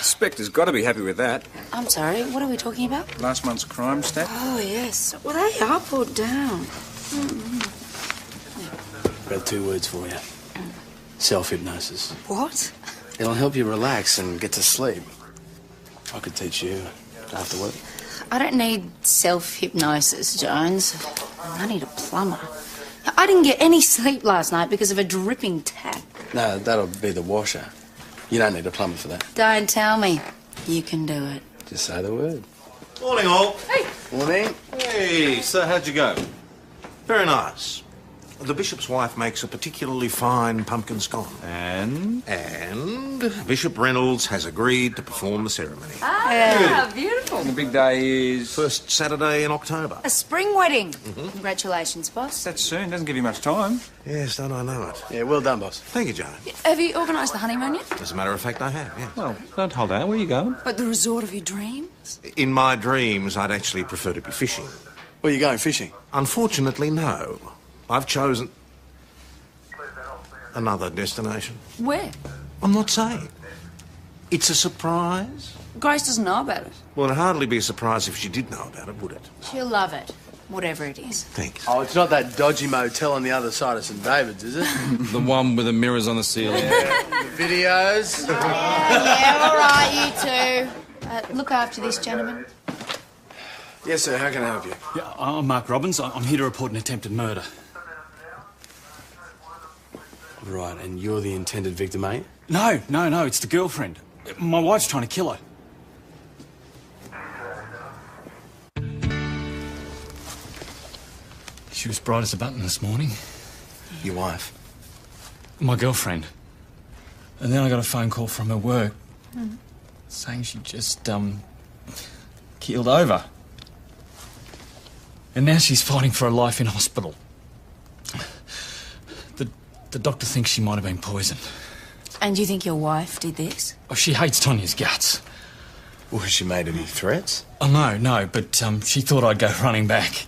Inspector's got to be happy with that. I'm sorry, what are we talking about? Last month's crime stat. Oh, yes. Well, they are put down. I've got 2 words for you. Self-hypnosis. What? It'll help you relax and get to sleep. I could teach you after work. I don't need self-hypnosis, Jones. I need a plumber. I didn't get any sleep last night because of a dripping tap. No, that'll be the washer. You don't need a plumber for that. Don't tell me. You can do it. Just say the word. Morning, all. Hey! Morning. Hey, so how'd you go? Very nice. The bishop's wife makes a particularly fine pumpkin scone. And Bishop Reynolds has agreed to perform the ceremony. Ah, beautiful. The big day is... First Saturday in October. A spring wedding. Congratulations, boss. That's soon. Doesn't give you much time. Yes, don't I know it. Yeah, well done, boss. Thank you, Joan. Have you organised the honeymoon yet? As a matter of fact, I have, yeah. Well, don't hold out. Where are you going? But the resort of your dreams? In my dreams, I'd actually prefer to be fishing. Where are you going fishing? Unfortunately, no. I've chosen another destination. Where? I'm not saying. It's a surprise. Grace doesn't know about it. Well, it'd hardly be a surprise if she did know about it, would it? She'll love it, whatever it is. Thanks. Oh, it's not that dodgy motel on the other side of St David's, is it? The one with the mirrors on the ceiling. The videos. Yeah, all right, you two. Look after this gentleman. Yes, sir. How can I help you? Yeah, I'm Mark Robbins. I'm here to report an attempted murder. Right, and you're the intended victim, eh? No, it's the girlfriend. My wife's trying to kill her. She was bright as a button this morning. Your wife? My girlfriend. And then I got a phone call from her work saying she just, keeled over. And now she's fighting for her life in hospital. The doctor thinks she might have been poisoned. And you think your wife did this? Oh, she hates Tonya's guts. Well, has she made any threats? Oh, no, but she thought I'd go running back.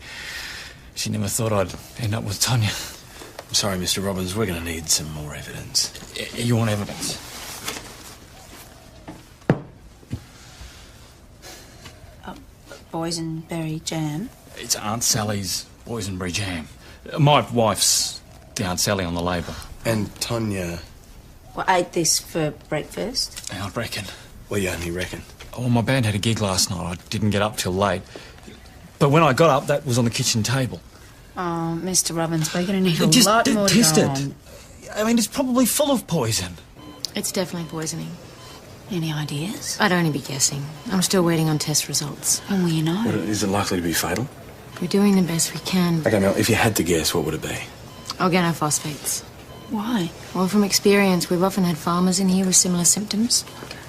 She never thought I'd end up with Tonya. I'm sorry, Mr. Robbins, we're going to need some more evidence. You want evidence? Boysenberry jam. It's Aunt Sally's boysenberry jam. My wife's the Aunt Sally on the label. And Tonya... Well, ate this for breakfast? I reckon. Well, you only reckon. Oh, my band had a gig last night. I didn't get up till late. But when I got up, that was on the kitchen table. Oh, Mr. Robbins, we're going to need a Just lot more test time. it. I mean, it's probably full of poison. It's definitely poisoning. Any ideas? I'd only be guessing. I'm still waiting on test results. And will you know? Well, is it likely to be fatal? We're doing the best we can. Okay, now, if you had to guess, what would it be? Organophosphates. Why? Well, from experience, we've often had farmers in here with similar symptoms.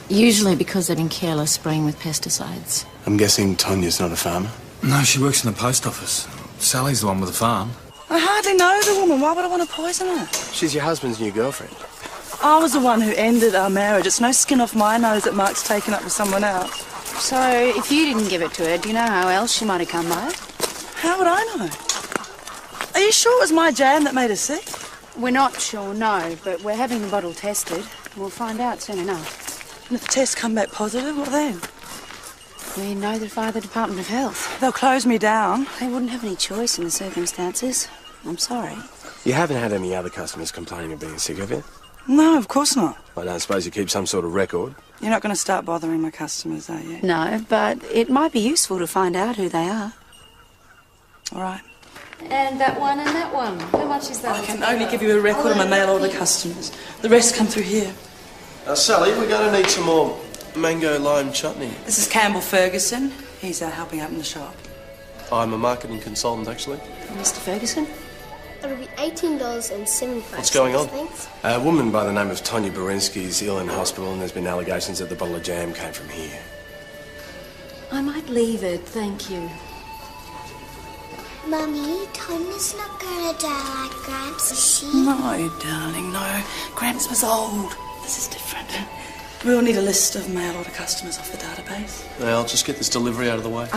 Usually because they've been careless spraying with pesticides. I'm guessing Tonya's not a farmer? No, she works in the post office. Sally's the one with the farm. I hardly know the woman. Why would I want to poison her? She's your husband's new girlfriend. I was the one who ended our marriage. It's no skin off my nose that Mark's taken up with someone else. So, if you didn't give it to her, do you know how else she might have come by it? How would I know? Are you sure it was my jam that made her sick? We're not sure, no, but we're having the bottle tested. We'll find out soon enough. And if the tests come back positive, what then? We notify the Department of Health. They'll close me down. They wouldn't have any choice in the circumstances. I'm sorry. You haven't had any other customers complaining of being sick, have you? No, of course not. I don't suppose you keep some sort of record. You're not going to start bothering my customers, are you? No, but it might be useful to find out who they are. All right. And that one and that one. How much is that? I can only give you a record of my mail order customers. The rest come through here. Sally, we're going to need some more mango lime chutney. This is Campbell Ferguson. He's helping out in the shop. I'm a marketing consultant, actually. Mr. Ferguson? It'll be $18.75. What's going on? Thanks. A woman by the name of Tonya Berensky is ill in hospital, and there's been allegations that the bottle of jam came from here. I might leave it, thank you. Mummy, Tonya's not gonna die like Gramps, is she? No, darling, no. Gramps was old. This is different. We'll need a list of mail order customers off the database. Yeah, I'll just get this delivery out of the way.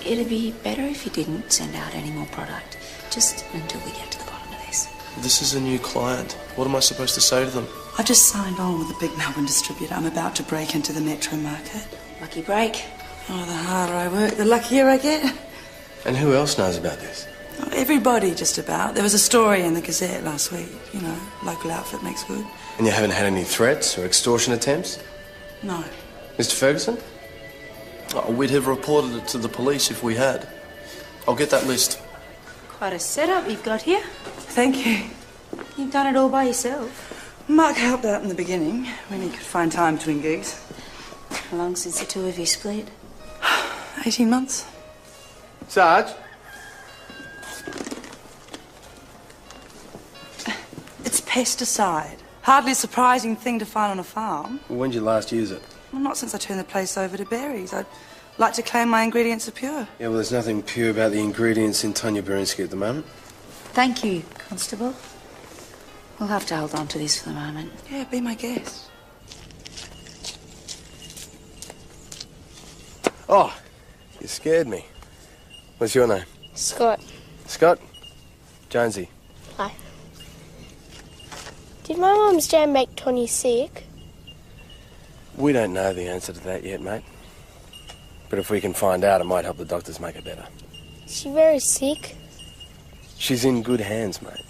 It'd be better if you didn't send out any more product. Just until we get to the bottom of this. This is a new client. What am I supposed to say to them? I've just signed on with a big Melbourne distributor. I'm about to break into the metro market. Lucky break. Oh, the harder I work, the luckier I get. And who else knows about this? Oh, everybody, just about. There was a story in the Gazette last week. You know, local outfit makes good. And you haven't had any threats or extortion attempts? No. Mr. Ferguson? Oh, we'd have reported it to the police if we had. I'll get that list. Quite a setup you've got here. Thank you. You've done it all by yourself. Mark helped out in the beginning, when he could find time between gigs. How long since the two of you split? 18 months. Sarge? It's pesticide. Hardly a surprising thing to find on a farm. Well, when did you last use it? Well, not since I turned the place over to berries. I'd like to claim my ingredients are pure. Yeah, well, there's nothing pure about the ingredients in Tonya Berinsky at the moment. Thank you, Constable. We'll have to hold on to this for the moment. Yeah, be my guest. Oh, you scared me. What's your name? Scott. Scott? Jonesy. Hi. Did my mum's jam make Tony sick? We don't know the answer to that yet, mate. But if we can find out, it might help the doctors make it better. Is she very sick? She's in good hands, mate.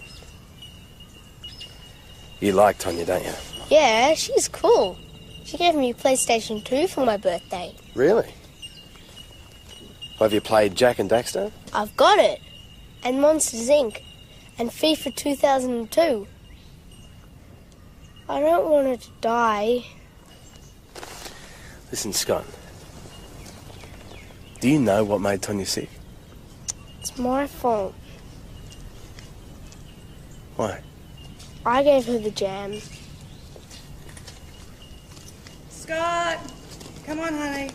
You like Tonya, don't you? Yeah, she's cool. She gave me a PlayStation 2 for my birthday. Really? Well, have you played Jack and Daxter? I've got it. And Monsters Inc. And FIFA 2002. I don't want her to die. Listen, Scott. Do you know what made Tonya sick? It's my fault. Why? I gave her the jam. Scott! Come on, honey.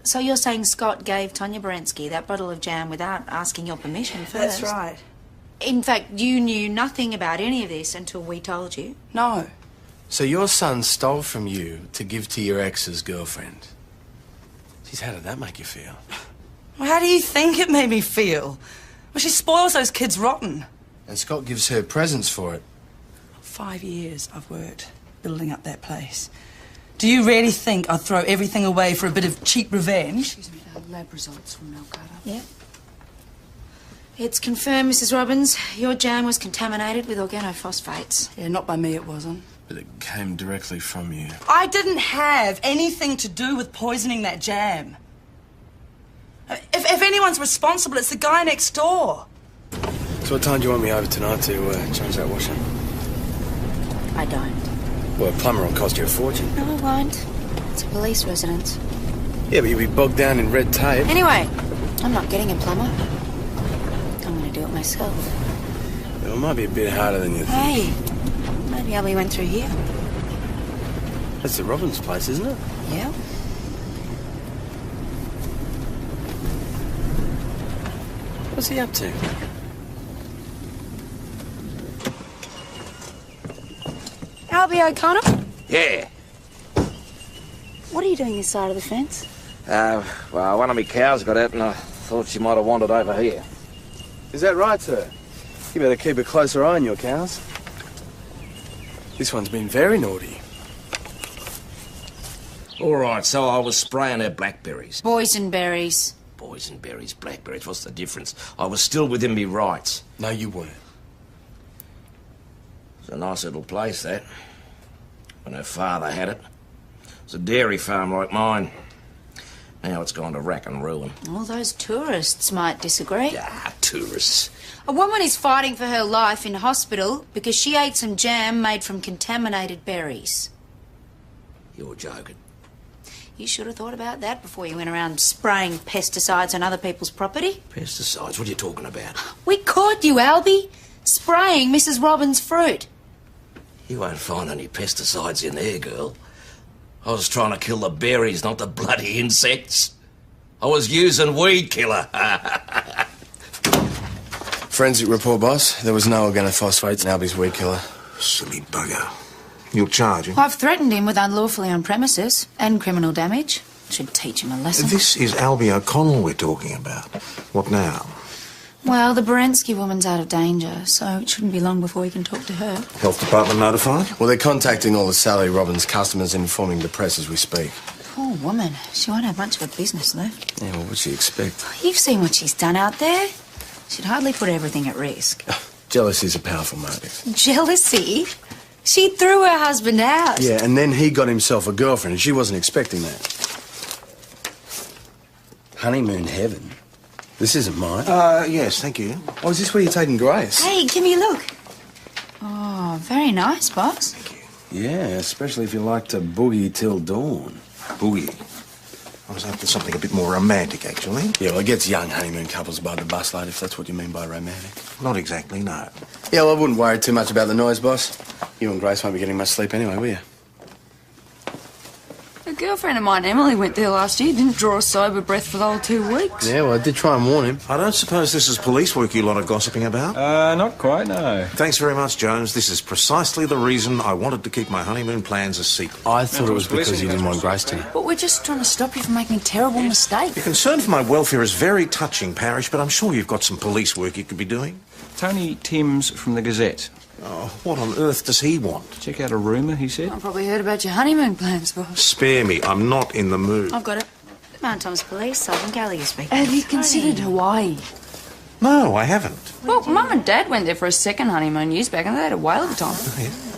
So you're saying Scott gave Tonya Berinsky that bottle of jam without asking your permission first? That's right. In fact, you knew nothing about any of this until we told you. No. So your son stole from you to give to your ex's girlfriend. Geez, how did that make you feel? Well, how do you think it made me feel? Well, she spoils those kids rotten. And Scott gives her presents for it. 5 years I've worked building up that place. Do you really think I'd throw everything away for a bit of cheap revenge? Excuse me, lab results from Melcata. Yeah. It's confirmed, Mrs. Robbins. Your jam was contaminated with organophosphates. Yeah, not by me, it wasn't. But it came directly from you. I didn't have anything to do with poisoning that jam. If anyone's responsible, it's the guy next door. So what time do you want me over tonight to change that washer? I don't. Well, a plumber will cost you a fortune. No, I won't. It's a police residence. Yeah, but you'll be bogged down in red tape. Anyway, I'm not getting a plumber. I'm going to do it myself. Well, it might be a bit harder than you think. Hey, maybe Albie went through here. That's the Robbins place, isn't it? Yeah. What's he up to? Albie O'Connor? Yeah. What are you doing this side of the fence? Well, one of my cows got out and I thought she might have wandered over here. Is that right, sir? You better keep a closer eye on your cows. This one's been very naughty. All right, so I was spraying her blackberries. Boysenberries. Boysenberries, blackberries, what's the difference? I was still within me rights. No, you weren't. It's a nice little place, that. When her father had it. It was a dairy farm like mine. Now it's gone to rack and ruin. All those tourists might disagree. Ah, tourists. A woman is fighting for her life in hospital because she ate some jam made from contaminated berries. You're joking. You should have thought about that before you went around spraying pesticides on other people's property. Pesticides? What are you talking about? We caught you, Albie, spraying Mrs. Robbins' fruit. You won't find any pesticides in there, girl. I was trying to kill the berries, not the bloody insects. I was using weed killer. Forensic report, boss. There was no organophosphates in Albie's weed killer. Silly bugger. You'll charge him? I've threatened him with unlawfully on premises and criminal damage. Should teach him a lesson. This is Albie O'Connell we're talking about. What now? Well, the Berensky woman's out of danger, so it shouldn't be long before we can talk to her. Health department notified? Well, they're contacting all the Sally Robbins customers and informing the press as we speak. Poor woman. She won't have much of a business left. Yeah, well, what'd she expect? You've seen what she's done out there. She'd hardly put everything at risk. Jealousy's a powerful motive. Jealousy? She threw her husband out. Yeah, and then he got himself a girlfriend, and she wasn't expecting that. Honeymoon heaven? This isn't mine. Yes, thank you. Oh, is this where you're taking Grace? Hey, give me a look. Oh, very nice, boss. Yeah, especially if you like to boogie till dawn. Boogie. I was after something a bit more romantic, actually. Yeah, well, it gets young honeymoon couples by the busload, if that's what you mean by romantic. Not exactly, no. Yeah, well, I wouldn't worry too much about the noise, boss. You and Grace won't be getting much sleep anyway, will you? A girlfriend of mine, Emily, went there last year. Didn't draw a sober breath for the whole 2 weeks. Yeah, well, I did try and warn him. I don't suppose this is police work you lot are gossiping about? Not quite, no. Thanks very much, Jones. This is precisely the reason I wanted to keep my honeymoon plans a secret. I thought it was because you didn't want Grace to know. But we're just trying to stop you from making a terrible mistake. Your concern for my welfare is very touching, Parish, but I'm sure you've got some police work you could be doing. Tony Timms from the Gazette. Oh, what on earth does he want? Check out a rumour, he said. I probably heard about your honeymoon plans, boss. Spare me. I'm not in the mood. I've got it. Mount Thomas Police, Southern Gallagher speaking. Have you considered Hawaii? No, I haven't. Well, Mum and Dad went there for a second honeymoon years back and they had a whale of a time.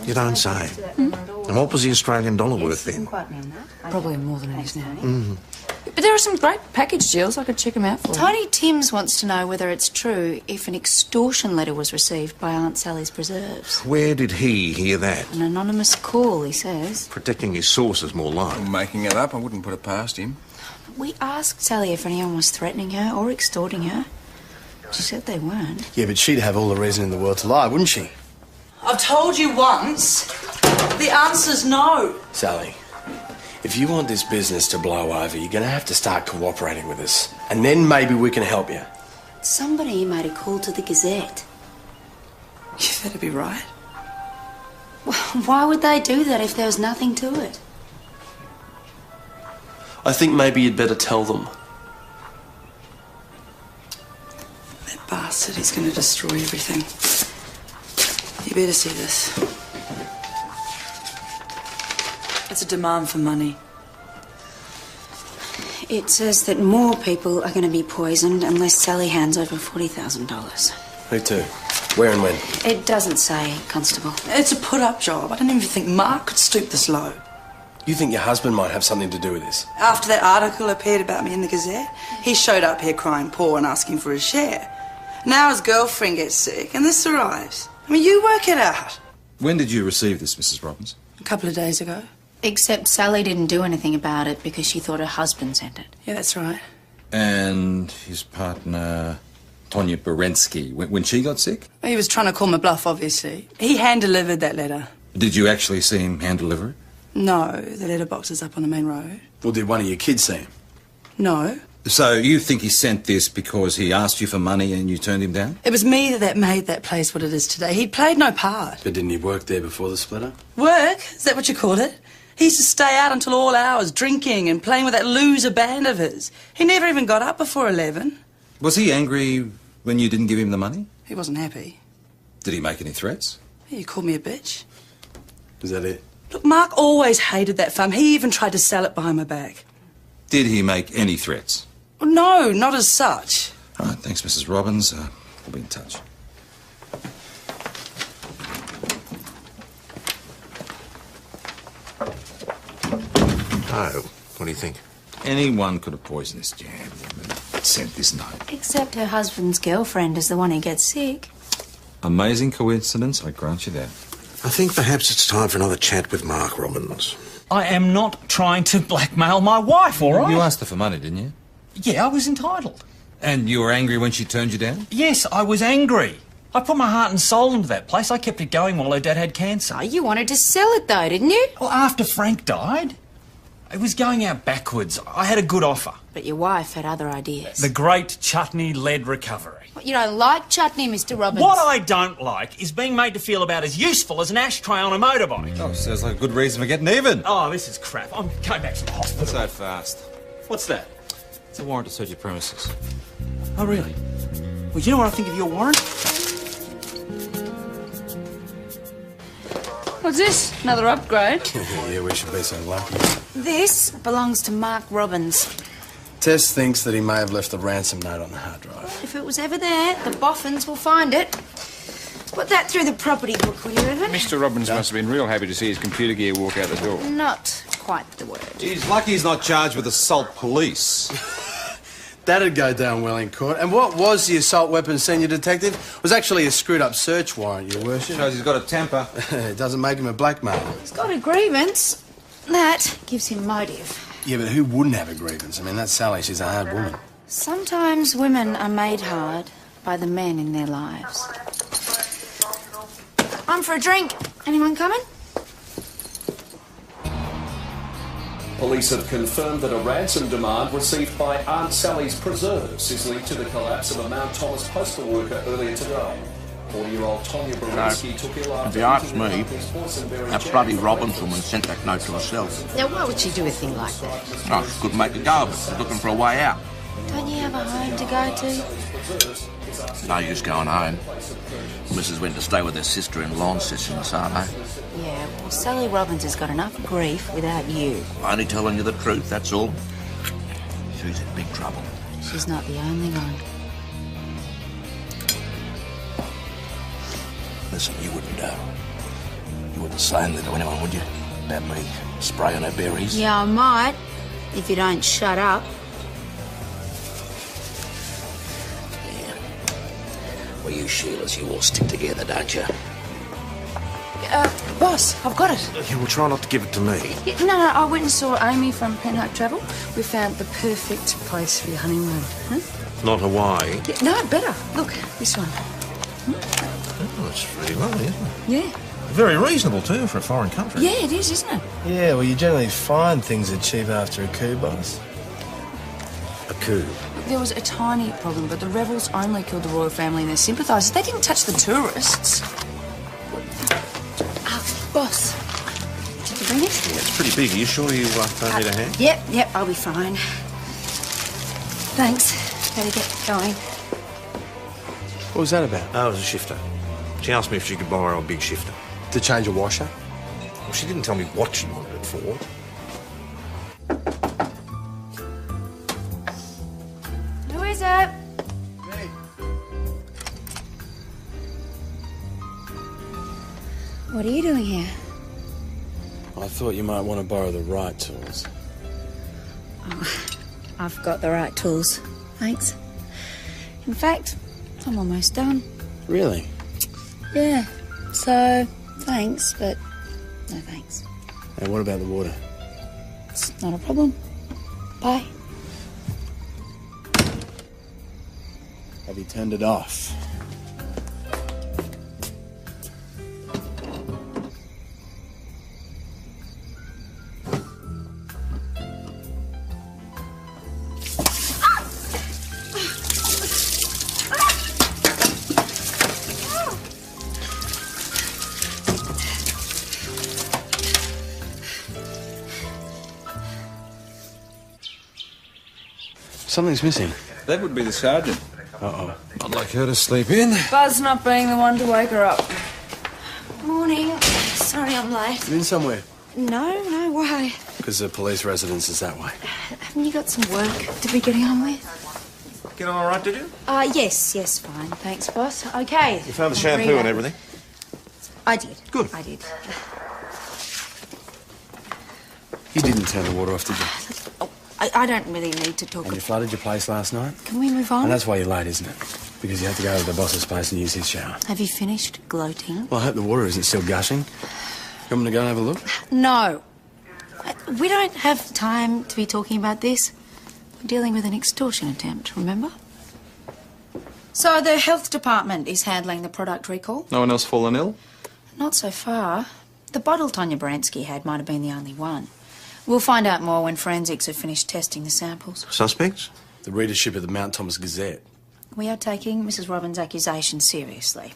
You don't say. And what was the Australian dollar worth then? Probably more than it is now. But there are some great package deals. I could check them out for you. Tony Timms wants to know whether it's true if an extortion letter was received by Aunt Sally's preserves. Where did he hear that? An anonymous call, he says. Protecting his sources more like. I'm making it up. I wouldn't put it past him. We asked Sally if anyone was threatening her or extorting her. She said they weren't. Yeah, but she'd have all the reason in the world to lie, wouldn't she? I've told you once. The answer's no. Sally, if you want this business to blow over, you're going to have to start cooperating with us. And then maybe we can help you. Somebody made a call to the Gazette. You better be right. Well, why would they do that if there was nothing to it? I think maybe you'd better tell them. That bastard, he's going to destroy everything. You better see this. It's a demand for money. It says that more people are going to be poisoned unless Sally hands over $40,000. Who to? Where and when? It doesn't say, Constable. It's a put-up job. I don't even think Mark could stoop this low. You think your husband might have something to do with this? After that article appeared about me in the Gazette, he showed up here crying poor and asking for his share. Now his girlfriend gets sick and this arrives. I mean, you work it out. When did you receive this, Mrs. Robbins? A couple of days ago. Except Sally didn't do anything about it because she thought her husband sent it. Yeah, that's right. And his partner, Tonya Berensky, when she got sick? He was trying to call my bluff, obviously. He hand-delivered that letter. Did you actually see him hand-deliver it? No, the letterbox is up on the main road. Well, did one of your kids see him? No. So you think he sent this because he asked you for money and you turned him down? It was me that made that place what it is today. He played no part. But didn't he work there before the splitter? Work? Is that what you call it? He used to stay out until all hours, drinking and playing with that loser band of his. He never even got up before 11. Was he angry when you didn't give him the money? He wasn't happy. Did he make any threats? He called me a bitch. Is that it? Look, Mark always hated that farm. He even tried to sell it behind my back. Did he make any threats? Well, no, not as such. All right, thanks, Mrs. Robbins. We'll be in touch. Oh, what do you think? Anyone could have poisoned this jam and sent this note. Except her husband's girlfriend is the one who gets sick. Amazing coincidence, I grant you that. I think perhaps it's time for another chat with Mark Robbins. I am not trying to blackmail my wife, all right? You asked her for money, didn't you? Yeah, I was entitled. And you were angry when she turned you down? Yes, I was angry. I put my heart and soul into that place. I kept it going while her dad had cancer. Oh, you wanted to sell it, though, didn't you? Well, after Frank died, it was going out backwards. I had a good offer. But your wife had other ideas. The great chutney-led recovery. You don't like chutney, Mr. Robbins. What I don't like is being made to feel about as useful as an ashtray on a motorbike. Oh, sounds like a good reason for getting even. Oh, this is crap. I'm going back to the hospital. Not so fast. What's that? It's a warrant to search your premises. Oh, really? Well, you know what I think of your warrant? What's this? Another upgrade? Yeah, we should be so lucky. This belongs to Mark Robbins. Tess thinks that he may have left the ransom note on the hard drive. If it was ever there, the boffins will find it. Put that through the property book, will you, Evan? Mr. Robbins must have been real happy to see his computer gear walk out the door. Not quite the word. He's lucky he's not charged with assault police. That'd go down well in court. And what was the assault weapon, Senior Detective? It was actually a screwed-up search warrant, Your Worship. Shows he's got a temper. It doesn't make him a blackmailer. He's got a grievance. That gives him motive. Yeah, but who wouldn't have a grievance? I mean, that's Sally. She's a hard woman. Sometimes women are made hard by the men in their lives. I'm for a drink. Anyone coming? Police have confirmed that a ransom demand received by Aunt Sally's Preserves is linked to the collapse of a Mount Thomas postal worker earlier today. 40-year-old Tonya Berensky took ill after... If you ask me, that bloody Robbins woman sent that note to herself. Now, why would she do a thing like that? Oh, she couldn't make a go of it. She's looking for a way out. Don't you have a home to go to? No use going home. Mrs. went to stay with her sister in Launceston, Saturday. Yeah, well, Sally Robbins has got enough grief without you. Only telling you the truth, that's all. She's in big trouble. She's not the only one. Listen, you wouldn't say anything to anyone, would you? About me spraying her berries? Yeah, I might, if you don't shut up. Well, you Sheilas, you all stick together, don't you? Boss, I've got it. You will try not to give it to me. Yeah, no, I went and saw Amy from Penhope Travel. We found the perfect place for your honeymoon. Huh? Not Hawaii. Yeah, no, better. Look, this one. Oh, that's really lovely, isn't it? Yeah. Very reasonable, too, for a foreign country. Yeah, it is, isn't it? Yeah, well, you generally find things are cheap after a coup, boss. A coup. There was a tiny problem, but the rebels only killed the royal family and their sympathisers. They didn't touch the tourists. Boss, did you bring it? Yeah, it's pretty big. Are you sure you don't need a hand? Yep, I'll be fine. Thanks. Better get going. What was that about? Oh, it was a shifter. She asked me if she could borrow a big shifter. To change a washer? Well, she didn't tell me what she wanted it for. Who is it? What are you doing here? I thought you might want to borrow the right tools. Oh, I've got the right tools. Thanks. In fact, I'm almost done. Really? Yeah. So, thanks, but no thanks. Hey, what about the water? It's not a problem. Bye. Have you turned it off? Something's missing. That would be the sergeant. Uh-oh. I'd like her to sleep in. Buzz not being the one to wake her up. Morning. Sorry I'm late. You been somewhere? No, why? Because the police residence is that way. Haven't you got some work to be getting on with? Get on all right, did you? Yes, fine. Thanks, boss. Okay. You found the shampoo and everything? I did. Good. I did. You didn't turn the water off, did you? I don't really need to talk. And you flooded your place last night? Can we move on? And that's why you're late, isn't it? Because you had to go to the boss's place and use his shower. Have you finished gloating? Well, I hope the water isn't still gushing. You want me to go and have a look? No. We don't have time to be talking about this. We're dealing with an extortion attempt, remember? So the health department is handling the product recall? No one else fallen ill? Not so far. The bottle Tonya Berensky had might have been the only one. We'll find out more when forensics have finished testing the samples. Suspects? The readership of the Mount Thomas Gazette. We are taking Mrs. Robbins' accusation seriously.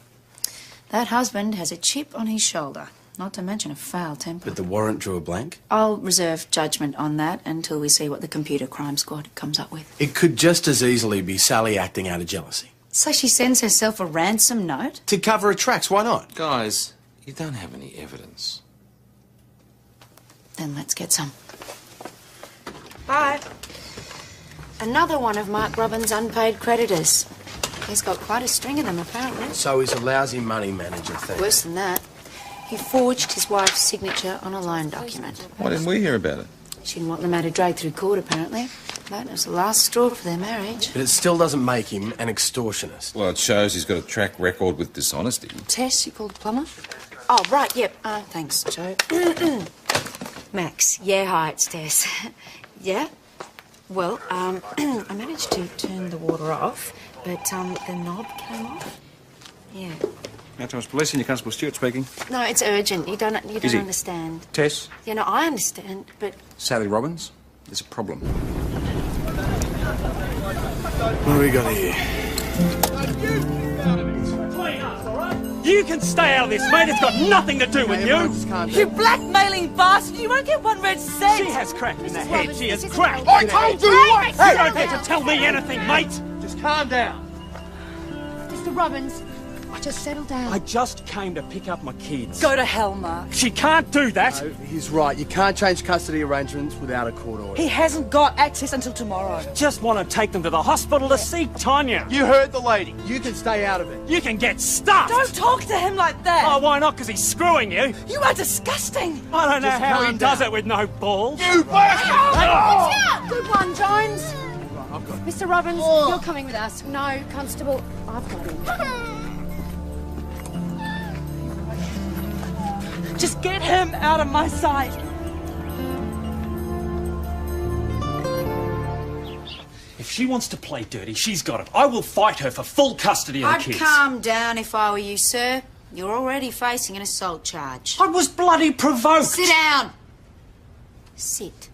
That husband has a chip on his shoulder, not to mention a foul temper. But the warrant drew a blank? I'll reserve judgment on that until we see what the computer crime squad comes up with. It could just as easily be Sally acting out of jealousy. So she sends herself a ransom note? To cover her tracks, why not? Guys, you don't have any evidence. Then let's get some. Bye. Another one of Mark Robbins' unpaid creditors. He's got quite a string of them, apparently. So he's a lousy money manager, thanks. Worse than that, he forged his wife's signature on a loan document. Why didn't we hear about it? She didn't want the matter dragged through court, apparently. That was the last straw for their marriage. But it still doesn't make him an extortionist. Well, it shows he's got a track record with dishonesty. Tess, you called the plumber? Oh, right, yep. Thanks, Joe. Max. Yeah, hi, it's Tess. Yeah? Well, I managed to turn the water off, but the knob came off. Yeah. Now, Thomas, Police Senior Constable Stewart speaking. No, it's urgent. You don't Is he? understand. Tess? Yeah, no, I understand, but... Sally Robbins? There's a problem. What do we got here? You can stay out of this, mate. It's got nothing to do with you. You blackmailing bastard! You won't get one red cent! She has crack in the head. She has crack. I told you once! You don't get to tell me anything, mate. Just calm down. Mr. Robbins, just settle down. I just came to pick up my kids. Go to hell, Mark. She can't do that. No, he's right. You can't change custody arrangements without a court order. He hasn't got access until tomorrow. Just want to take them to the hospital to see Tonya. You heard the lady. You can stay out of it. You can get stuffed. Don't talk to him like that! Oh, why not? Because he's screwing you. You are disgusting! I don't know Just how he calm does down. it with no balls. You bastard! Good one, Jones. Mr. Robbins, you're coming with us. No, Constable, I've got him. Just get him out of my sight! If she wants to play dirty, she's got it. I will fight her for full custody of the I'd kids. calm down if I were you, sir. You're already facing an assault charge. I was bloody provoked. Sit down. Sit.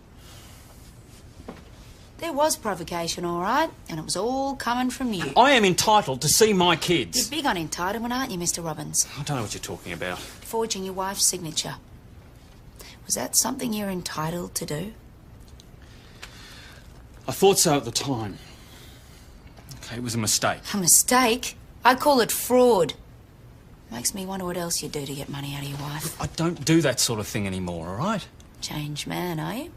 There was provocation, all right, and it was all coming from you. I am entitled to see my You're kids. big on entitlement, aren't you, Mr. Robbins? I don't know what you're talking about. Forging your wife's signature. Was that something you're entitled to do? I thought so at the time. Okay, it was a mistake. A mistake? I'd call it fraud. Makes me wonder what else you do to get money out of your wife. I don't do that sort of thing anymore, all right? Changed man, are you?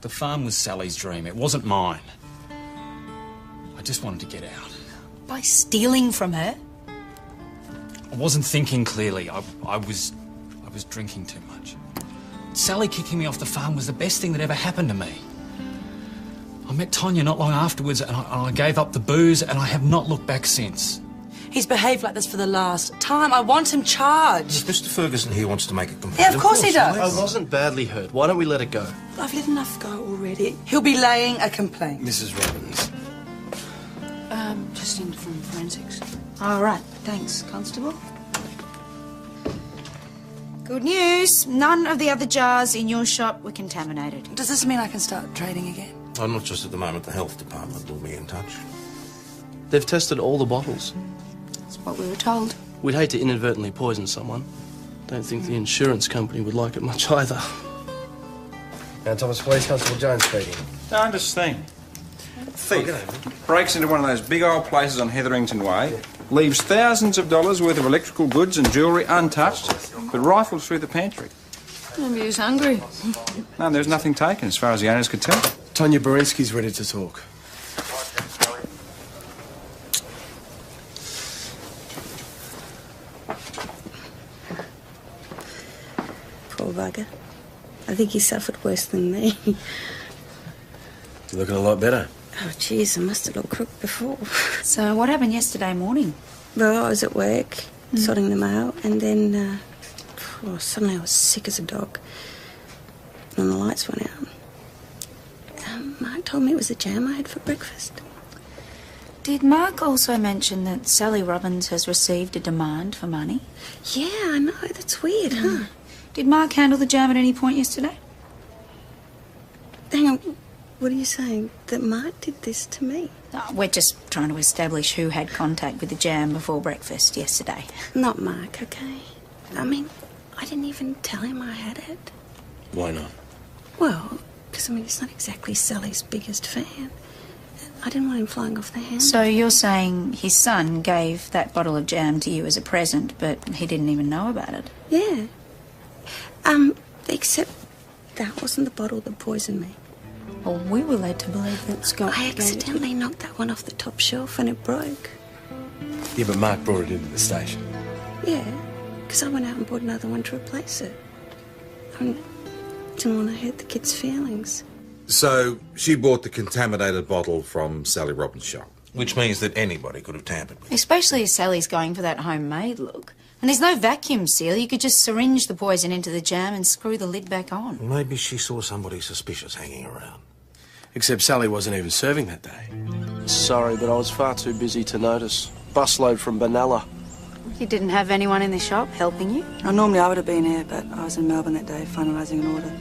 The farm was Sally's dream. It wasn't mine. I just wanted to get out. By stealing from her? I wasn't thinking clearly. I was drinking too much. Sally kicking me off the farm was the best thing that ever happened to me. I met Tonya not long afterwards, and I gave up the booze, and I have not looked back since. He's behaved like this for the last time. I want him charged. If Mr. Ferguson here wants to make a complaint... Yeah, of course he does. I wasn't badly hurt. Why don't we let it go? I've let enough go already. He'll be laying a complaint. Mrs. Robbins. Just in from forensics. All right, thanks, Constable. Good news. None of the other jars in your shop were contaminated. Does this mean I can start trading again? Oh, not just at the moment. The health department will be in touch. They've tested all the bottles. That's what we were told. We'd hate to inadvertently poison someone. Don't think the insurance company would like it much either. Now, Thomas Police Constable Jones speaking. Don't understand. Thief breaks into one of those big old places on Hetherington Way, leaves thousands of dollars worth of electrical goods and jewellery untouched, but rifles through the pantry. Maybe he was hungry. No, there was nothing taken, as far as the owners could tell. Tonya Berensky's ready to talk. Poor bugger. I think he suffered worse than me. You're looking a lot better. Oh, jeez, I must have looked crook before. So what happened yesterday morning? Well, I was at work, sorting them out, and then suddenly I was sick as a dog. And the lights went out. Mark told me it was the jam I had for breakfast. Did Mark also mention that Sally Robbins has received a demand for money? Yeah, I know. That's weird, huh? Did Mark handle the jam at any point yesterday? Hang on. What are you saying? That Mark did this to me? Oh, we're just trying to establish who had contact with the jam before breakfast yesterday. Not Mark, okay? I mean, I didn't even tell him I had it. Why not? Well, because, I mean, he's not exactly Sally's biggest fan. I didn't want him flying off the handle. So you're saying his son gave that bottle of jam to you as a present, but he didn't even know about it? Yeah. Except that wasn't the bottle that poisoned me. Well, we were led to believe that Scott... I accidentally knocked that one off the top shelf and it broke. Yeah, but Mark brought it into the station. Yeah, because I went out and bought another one to replace it. I didn't want to hurt the kids' feelings. So she bought the contaminated bottle from Sally Robbins' shop. Which means that anybody could have tampered with it. Especially as Sally's going for that homemade look. And there's no vacuum seal. You could just syringe the poison into the jam and screw the lid back on. Maybe she saw somebody suspicious hanging around. Except Sally wasn't even serving that day. Sorry, but I was far too busy to notice. Busload from Benalla. You didn't have anyone in the shop helping you? Oh, normally I would have been here, but I was in Melbourne that day finalising an order.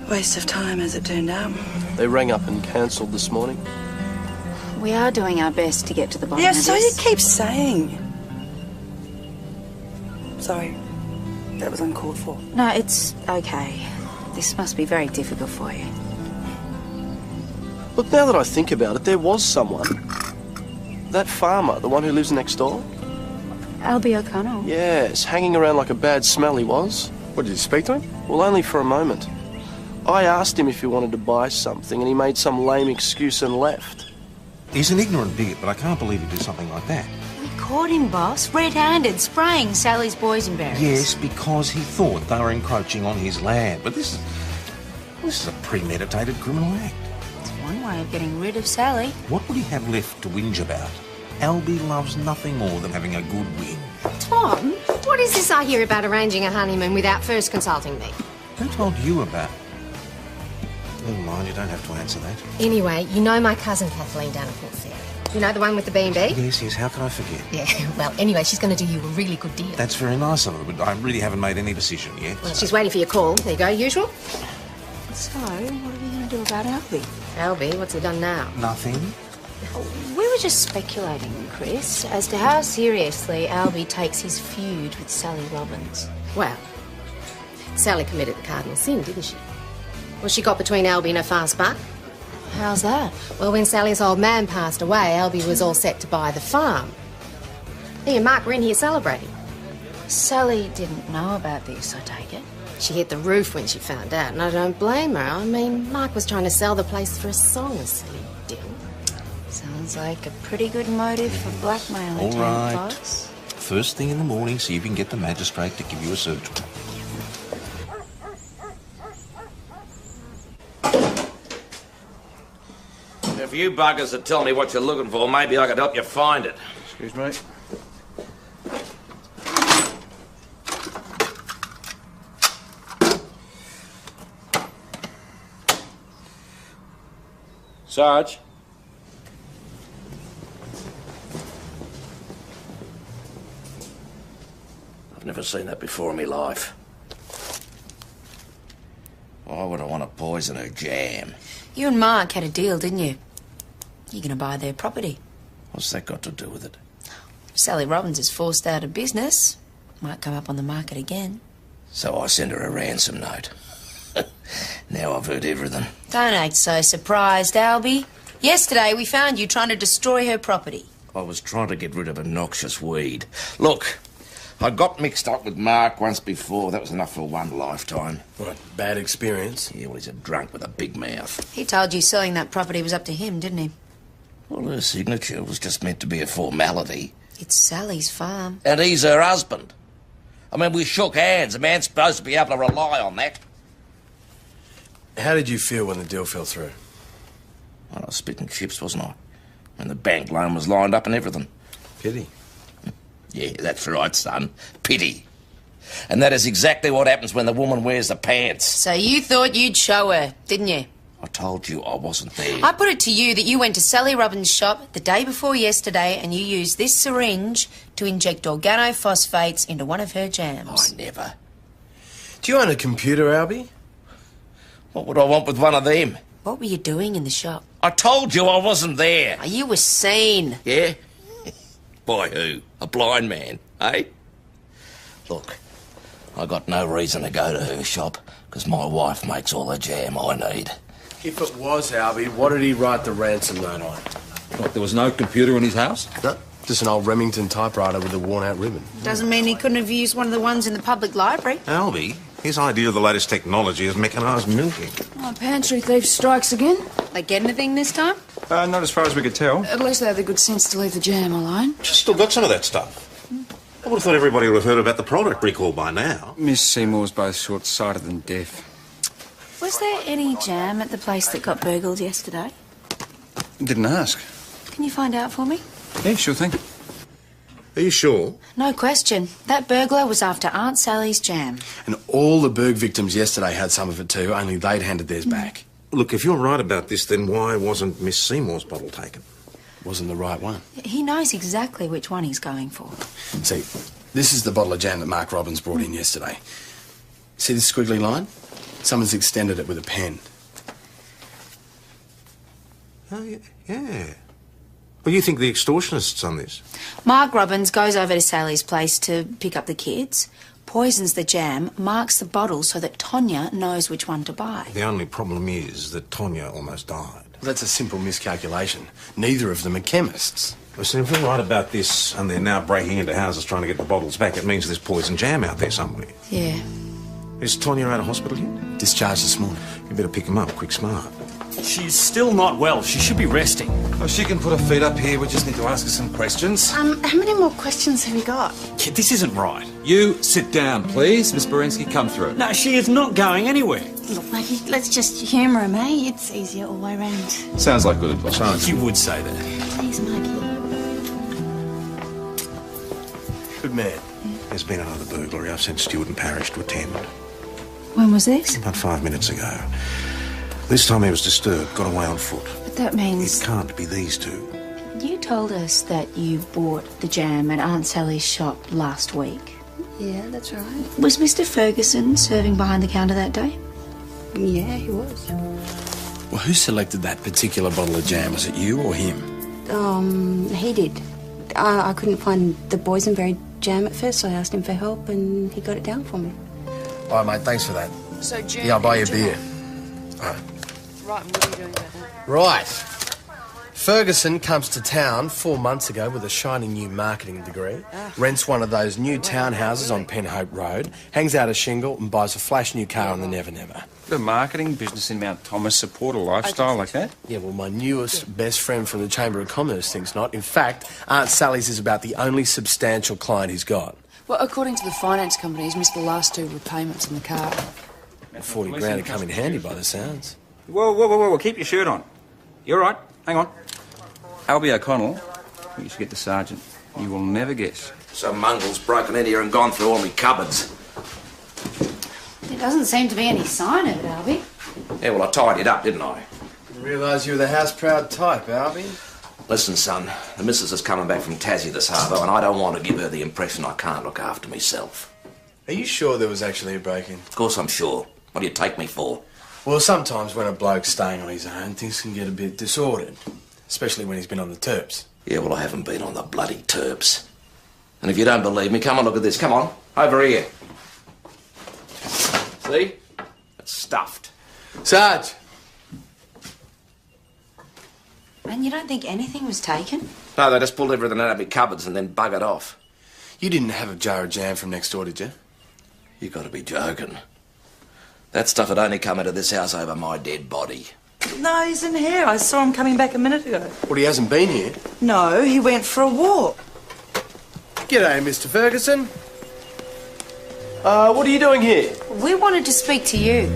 Waste of time, as it turned out. They rang up and cancelled this morning. We are doing our best to get to the bottom Yeah, of this. so you keep saying. Sorry, that was uncalled for. No, it's okay. This must be very difficult for you. Look, now that I think about it, there was someone. That farmer, the one who lives next door. Albie O'Connell? Yes, hanging around like a bad smell he was. What, did you speak to him? Well, only for a moment. I asked him if he wanted to buy something and he made some lame excuse and left. He's an ignorant bigot, but I can't believe he'd do something like that. We caught him, boss, red-handed, spraying Sally's poison berries. Yes, because he thought they were encroaching on his land. But this is a premeditated criminal act. It's one way of getting rid of Sally. What would he have left to whinge about? Albie loves nothing more than having a good win. Tom, what is this I hear about arranging a honeymoon without first consulting me? Who told you about it? Never mind, you don't have to answer that. Anyway, you know my cousin Kathleen down at Port Fair. You know the one with the B&B? Yes, how can I forget? Yeah, well, anyway, she's going to do you a really good deal. That's very nice of her, but I really haven't made any decision yet. Well, she's waiting for your call. There you go, usual. So, what are we going to do about Albie? Albie, what's he done now? Nothing. We were just speculating, Chris, as to how seriously Albie takes his feud with Sally Robbins. Well, Sally committed the cardinal sin, didn't she? Well, she got between Albie and her fast buck. How's that? Well, when Sally's old man passed away, Albie was all set to buy the farm. He and Mark were in here celebrating. Sally didn't know about this, I take it. She hit the roof when she found out, and I don't blame her. I mean, Mark was trying to sell the place for a song, a silly deal. Sounds like a pretty good motive for blackmail. All right. First thing in the morning, see if you can get the magistrate to give you a search warrant. If you buggers would tell me what you're looking for, maybe I could help you find it. Excuse me. Sarge? I've never seen that before in my life. Why would I want to poison her jam? You and Mark had a deal, didn't you? You're going to buy their property. What's that got to do with it? Sally Robbins is forced out of business. Might come up on the market again. So I sent her a ransom note. Now I've heard everything. Don't act so surprised, Albie. Yesterday we found you trying to destroy her property. I was trying to get rid of a noxious weed. Look, I got mixed up with Mark once before. That was enough for one lifetime. What, bad experience? Yeah, well, he's a drunk with a big mouth. He told you selling that property was up to him, didn't he? Well, her signature was just meant to be a formality. It's Sally's farm. And he's her husband. I mean, we shook hands. A man's supposed to be able to rely on that. How did you feel when the deal fell through? Well, I was spitting chips, wasn't I? And the bank loan was lined up and everything. Pity. Yeah, that's right, son. Pity. And that is exactly what happens when the woman wears the pants. So you thought you'd show her, didn't you? I told you I wasn't there. I put it to you that you went to Sally Robbins' shop the day before yesterday and you used this syringe to inject organophosphates into one of her jams. I never. Do you own a computer, Albie? What would I want with one of them? What were you doing in the shop? I told you I wasn't there. Oh, you were seen. Yeah? By who? A blind man, eh? Look, I got no reason to go to her shop because my wife makes all the jam I need. If it was Albie, what did he write the ransom note on? What, there was no computer in his house? No, just an old Remington typewriter with a worn-out ribbon. Doesn't mean he couldn't have used one of the ones in the public library. Albie, his idea of the latest technology is mechanised milking. Oh, pantry thief strikes again. They get anything this time? Not as far as we could tell. At least they had the good sense to leave the jam alone. She's still got some of that stuff. I would have thought everybody would have heard about the product recall by now. Miss Seymour's both short-sighted and deaf. Was there any jam at the place that got burgled yesterday? Didn't ask. Can you find out for me? Yeah, sure thing. Are you sure? No question. That burglar was after Aunt Sally's jam. And all the burg victims yesterday had some of it too, only they'd handed theirs back. Look, if you're right about this, then why wasn't Miss Seymour's bottle taken? Wasn't the right one. He knows exactly which one he's going for. See, this is the bottle of jam that Mark Robbins brought in yesterday. See this squiggly line? Someone's extended it with a pen. Oh, yeah. Well, you think the extortionist's done this? Mark Robbins goes over to Sally's place to pick up the kids, poisons the jam, marks the bottle so that Tonya knows which one to buy. The only problem is that Tonya almost died. Well, that's a simple miscalculation. Neither of them are chemists. Listen, if we're right about this and they're now breaking into houses trying to get the bottles back, it means there's poison jam out there somewhere. Yeah. Is Tonya out of hospital yet? Discharged this morning. You better pick him up, quick smart. She's still not well. She should be resting. Oh, she can put her feet up here. We just need to ask her some questions. How many more questions have you got? Kid, this isn't right. You sit down, please. Miss Berensky, come through. No, she is not going anywhere. Look, Mikey, let's just humour him, eh? It's easier all the way round. Sounds like good advice. You would say that. Please, Mikey. Good man. There's been another burglary. I've sent Stewart and Parrish to attend. When was this? About 5 minutes ago. This time he was disturbed, got away on foot. But that means... It can't be these two. You told us that you bought the jam at Aunt Sally's shop last week. Yeah, that's right. Was Mr. Ferguson serving behind the counter that day? Yeah, he was. Well, who selected that particular bottle of jam? Was it you or him? He did. I couldn't find the boysenberry jam at first, so I asked him for help and he got it down for me. All right, mate, thanks for that. So, jam. Yeah, I'll buy you a beer. All right. Right, and what are you doing about that? Right. Ferguson comes to town 4 months ago with a shiny new marketing degree, rents one of those new townhouses on Penhope Road, hangs out a shingle and buys a flash new car on the Never Never. The marketing business in Mount Thomas support a lifestyle like that? Yeah, well, my newest best friend from the Chamber of Commerce thinks not. In fact, Aunt Sally's is about the only substantial client he's got. Well, according to the finance company, he's missed the last 2 repayments on the car. 40 grand would come in handy by the sounds. Whoa, keep your shirt on. You all right? Hang on. Albie O'Connell, you should get the sergeant. You will never guess. Some mongrel's broken in here and gone through all my cupboards. There doesn't seem to be any sign of it, Albie. Yeah, well, I tied it up, didn't I? Didn't realise you were the house-proud type, Albie. Listen, son, the missus is coming back from Tassie this harbour, and I don't want to give her the impression I can't look after myself. Are you sure there was actually a break-in? Of course I'm sure. What do you take me for? Well, sometimes when a bloke's staying on his own, things can get a bit disordered. Especially when he's been on the terps. Yeah, well, I haven't been on the bloody terps. And if you don't believe me, come and look at this. Come on, over here. See? It's stuffed. Sarge! And you don't think anything was taken? No, they just pulled everything out of my cupboards and then buggered off. You didn't have a jar of jam from next door, did you? You gotta be joking. That stuff had only come into this house over my dead body. No, he's in here. I saw him coming back a minute ago. Well, he hasn't been here. No, he went for a walk. G'day, Mr. Ferguson. What are you doing here? We wanted to speak to you.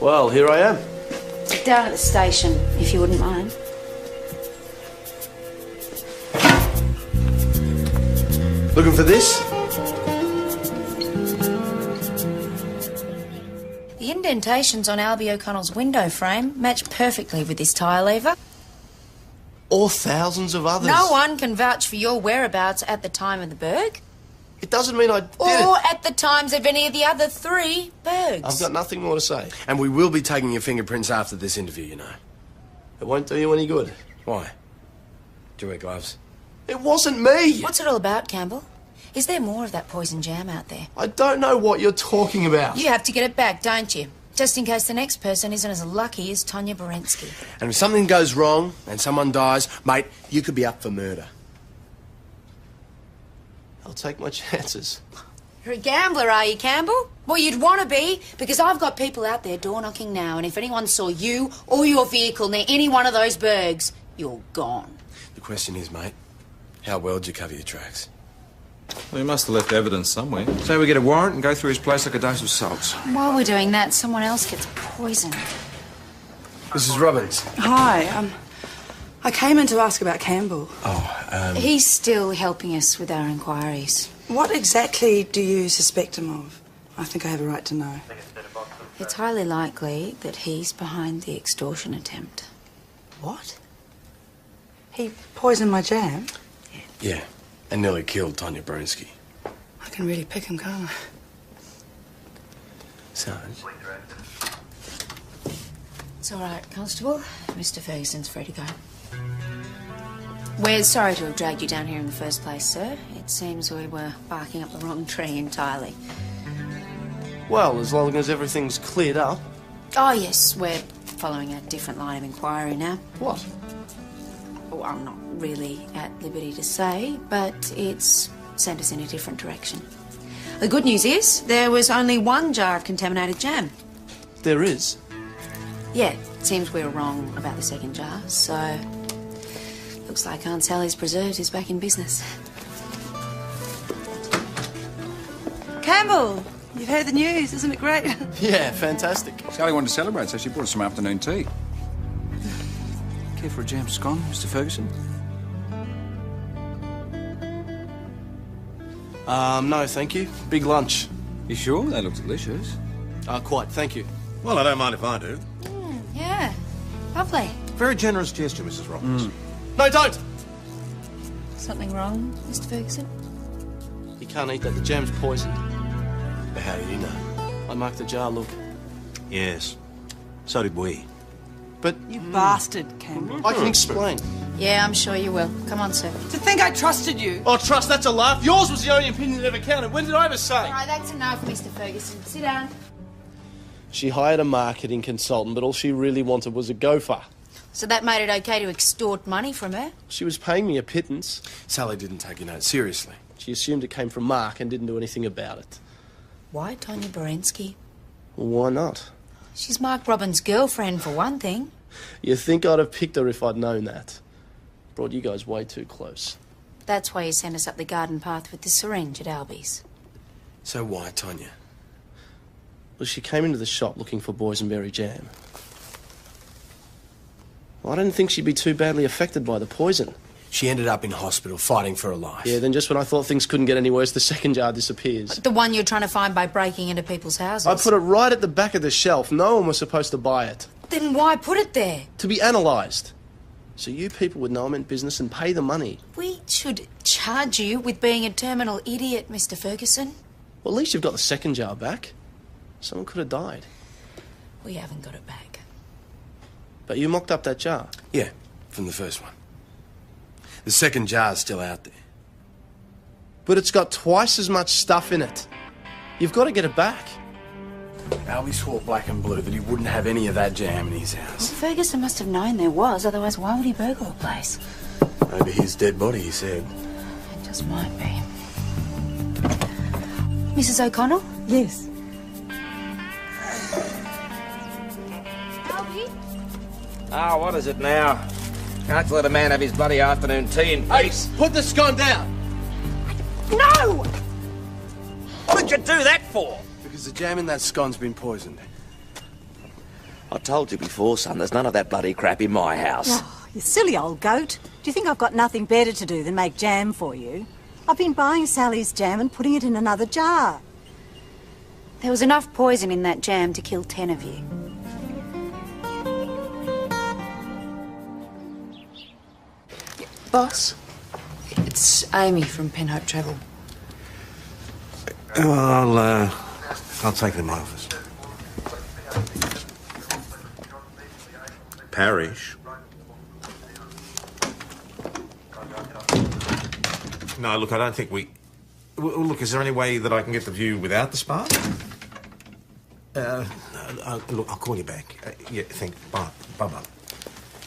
Well, here I am. Down at the station, if you wouldn't mind. Looking for this? The indentations on Albie O'Connell's window frame match perfectly with this tire lever. Or thousands of others. No one can vouch for your whereabouts at the time of the burg. It doesn't mean I did Or it. at the times of any of the other 3 burgs. I've got nothing more to say. And we will be taking your fingerprints after this interview, you know. It won't do you any good. Why? Do you wear gloves? It wasn't me! What's it all about, Campbell? Is there more of that poison jam out there? I don't know what you're talking about. You have to get it back, don't you? Just in case the next person isn't as lucky as Tonya Borensky. And if something goes wrong and someone dies, mate, you could be up for murder. I'll take my chances. You're a gambler, are you, Campbell? Well, you'd want to be, because I've got people out there door-knocking now, and if anyone saw you or your vehicle near any one of those bergs, you're gone. The question is, mate, how well do you cover your tracks? Well, he must have left evidence somewhere. So we get a warrant and go through his place like a dose of salts. While we're doing that, someone else gets poisoned. Mrs. Robbins. Hi, I came in to ask about Campbell. He's still helping us with our inquiries. What exactly do you suspect him of? I think I have a right to know. It's highly likely that he's behind the extortion attempt. What? He poisoned my jam? Yeah, and nearly killed Tonya Borensky. I can really pick him, can't I? Sarge? It's all right, Constable. Mr. Ferguson's free to go. We're sorry to have dragged you down here in the first place, sir. It seems we were barking up the wrong tree entirely. Well, as long as everything's cleared up. Oh, yes, we're following a different line of inquiry now. What? Oh, I'm not really at liberty to say, but it's sent us in a different direction. The good news is there was only one jar of contaminated jam. There is? Yeah, it seems we were wrong about the second jar, so looks like Aunt Sally's Preserves is back in business. Campbell, you've heard the news, isn't it great? Yeah, fantastic. Sally wanted to celebrate, so she brought us some afternoon tea. Care for a jam scone, Mr. Ferguson? No, thank you. Big lunch. You sure? They look delicious. Quite, thank you. Well, I don't mind if I do. Yeah, lovely. Very generous gesture, Mrs. Robbins. No, don't! Something wrong, Mr. Ferguson? You can't eat that. The jam's poisoned. But how do you know? I marked the jar, look. Yes. So did we. But... You bastard, Campbell. I can explain. Yeah, I'm sure you will. Come on, sir. To think I trusted you. Oh, trust, that's a laugh. Yours was the only opinion that ever counted. When did I ever say? All right, that's enough, Mr. Ferguson. Sit down. She hired a marketing consultant, but all she really wanted was a gopher. So that made it okay to extort money from her? She was paying me a pittance. Sally didn't take your note seriously. She assumed it came from Mark and didn't do anything about it. Why Tonya Borensky? Well, why not? She's Mark Robbins' girlfriend, for one thing. You think I'd have picked her if I'd known that? Brought you guys way too close. That's why you sent us up the garden path with the syringe at Albies. So why Tonya? Well, she came into the shop looking for boysenberry jam. Well, I didn't think she'd be too badly affected by the poison. She ended up in hospital fighting for her life. Yeah, then just when I thought things couldn't get any worse, the second jar disappears. The one you're trying to find by breaking into people's houses? I put it right at the back of the shelf. No one was supposed to buy it. Then why put it there? To be analysed. So you people would know I'm in business and pay the money. We should charge you with being a terminal idiot, Mr. Ferguson. Well, at least you've got the second jar back. Someone could have died. We haven't got it back. But you mocked up that jar. Yeah, from the first one. The second jar's still out there. But it's got twice as much stuff in it. You've got to get it back. Albie swore black and blue that he wouldn't have any of that jam in his house. Well, Ferguson must have known there was, otherwise why would he burgle the place? Over his dead body, he said. It just might be. Mrs. O'Connell? Yes. Ah, what is it now? Can't let a man have his bloody afternoon tea in peace. Hey, put the scone down! No! What did you do that for? Because the jam in that scone's been poisoned. I told you before, son, there's none of that bloody crap in my house. Oh, you silly old goat. Do you think I've got nothing better to do than make jam for you? I've been buying Sally's jam and putting it in another jar. There was enough poison in that jam to kill 10 of you. Boss? It's Amy from Penhope Travel. Well, I'll take it in my office. Parish? No, look, I don't think we... Look, is there any way that I can get the view without the spa? No. Look, I'll call you back. Yeah, bye. Bye-bye.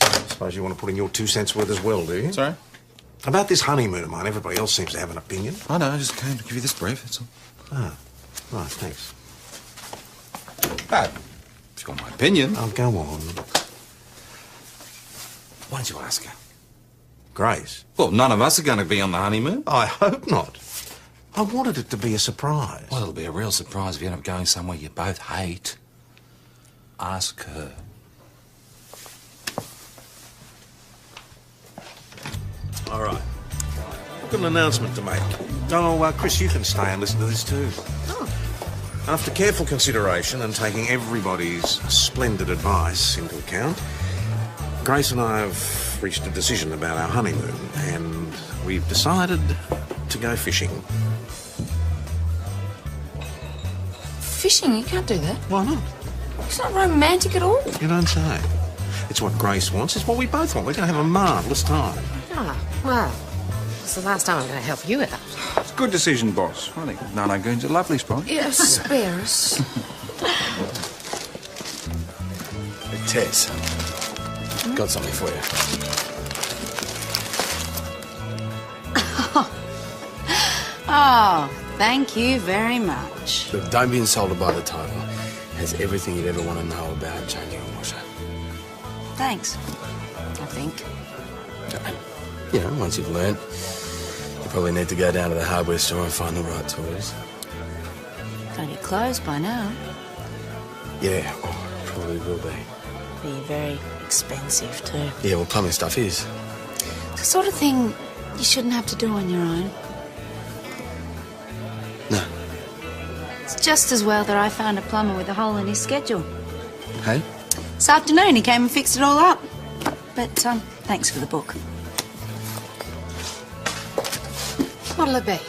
I suppose you want to put in your 2 cents worth as well, do you? Sorry? About this honeymoon of mine, everybody else seems to have an opinion. I know, I just came to give you this brief, that's all. Ah, right, thanks. But if you've got my opinion... Oh, go on. Why don't you ask her? Grace? Well, none of us are going to be on the honeymoon. I hope not. I wanted it to be a surprise. Well, it'll be a real surprise if you end up going somewhere you both hate. Ask her. All right. I've got an announcement to make. Oh, Chris, you can stay and listen to this too. Oh. After careful consideration and taking everybody's splendid advice into account, Grace and I have reached a decision about our honeymoon, and we've decided to go fishing. Fishing? You can't do that. Why not? It's not romantic at all. You don't say. It's what Grace wants. It's what we both want. We're going to have a marvellous time. Ah, well, it's the last time I'm going to help you out. It's a good decision, boss. I think Nano Goon's a lovely spot. Yes, spare us. Hey, Tess, got something for you. Oh, thank you very much. Look, don't be insulted by the title. It has everything you'd ever want to know about changing a washer. Thanks, I think. And, you know, once you've learnt, you probably need to go down to the hardware store and find the right tools. Gotta get closed by now. Yeah, probably will be. Be very expensive, too. Yeah, well, plumbing stuff is. It's the sort of thing you shouldn't have to do on your own. No. It's just as well that I found a plumber with a hole in his schedule. Hey? This afternoon he came and fixed it all up. But, thanks for the book. What'll it be?